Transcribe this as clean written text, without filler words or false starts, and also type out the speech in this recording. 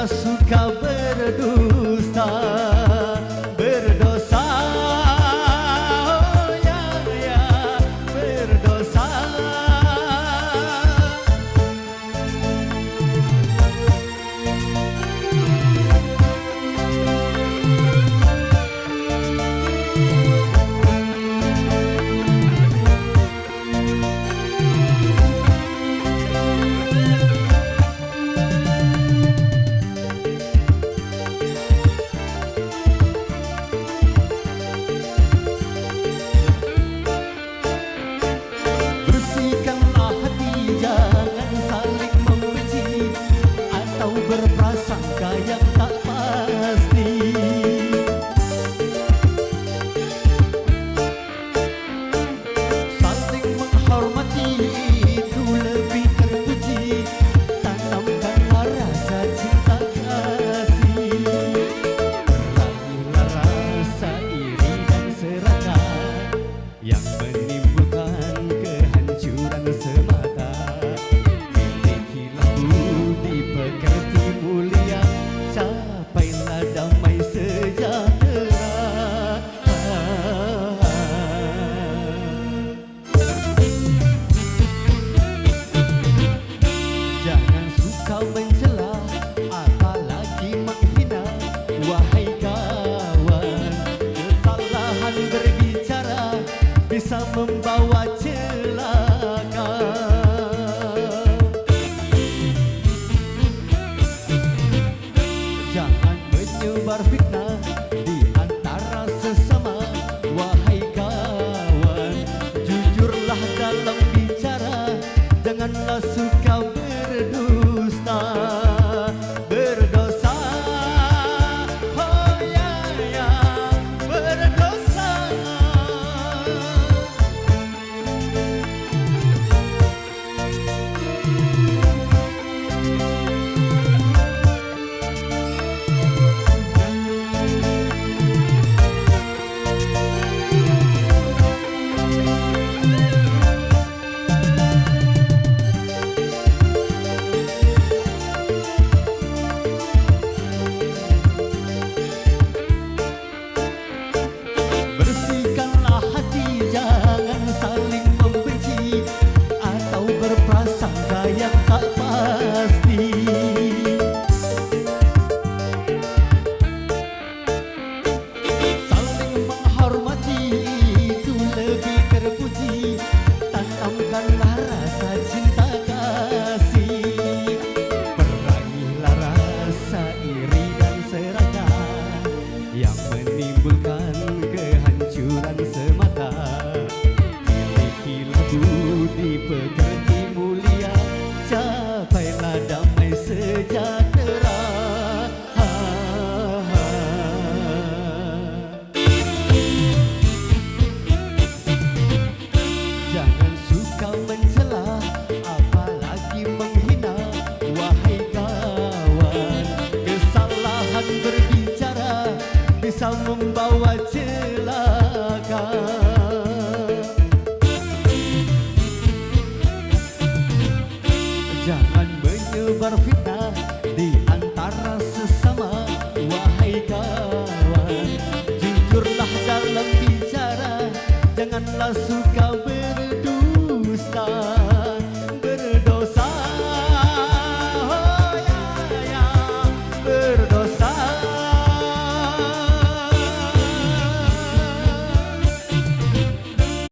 Janganlah suka berdusta, berdosa, oh ya, ya, berdosa. Berprasangka yang tak pasti, saling menghormati itu lebih terpuji. Tanamkanlah rasa cinta kasih, raihlah rasa iri dan serakah yang menimbulkan kehancuran semata. Milikilah budi pekerti mulia, capailah damai sejahtera. Jangan suka mencela, apalagi menghina. Wahai kawan, kesalahan berbicara bisa membawa celaka. Jangan menyebar fitnah di antara sesama. Wahai kawan, jujurlah dalam bicara. Janganlah suka berdusta, berdosa, oh ya, ya, berdosa. Bersihkanlah hati, jangan saling membenci atau berprasangka yang tak pasti. Saling menghormati itu lebih terpuji. Tanamkanlah rasa cinta kasih, peraihlah rasa iri dan serakah yang menimbulkan kehancuran semata. Milikilah budi pekerti mulia, capailah damai sejahtera. Jangan suka mencela, apalagi menghina. Wahai kawan, kesalahan berbicara bisa membawa celaka. Jangan menyebar fitnah di antara sesama. Wahai kawan, jujurlah dalam bicara. Janganlah suka